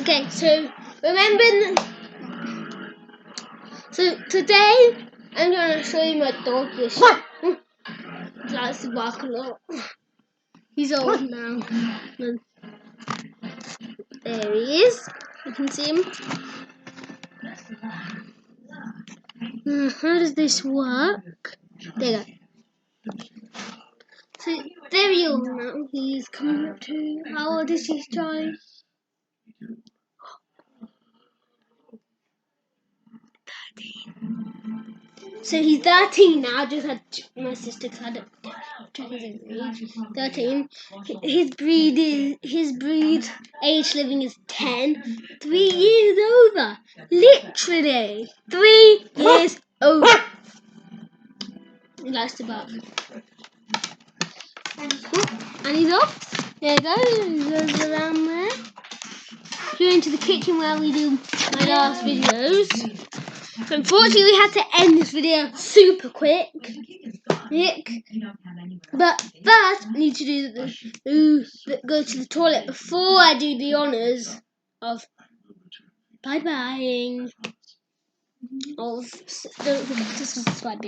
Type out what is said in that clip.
Okay, so so today I'm gonna show you my dog. He likes to bark a lot. He's old now. There he is. You can see him. How does this work? There you go. So there he is now. He's coming up to how old is he, Charlie? 13. So he's 13 now. I just had my sister had to check his age. 13. His breed age living is 10. 3 years over. Literally 3 years over. He likes to bark. And he's off. There you go. He goes around there. Going to the kitchen where we do my last videos. So unfortunately we had to end this video super quick. But first I need to go to the toilet before I do the honours of bye-bying. Don't forget to subscribe.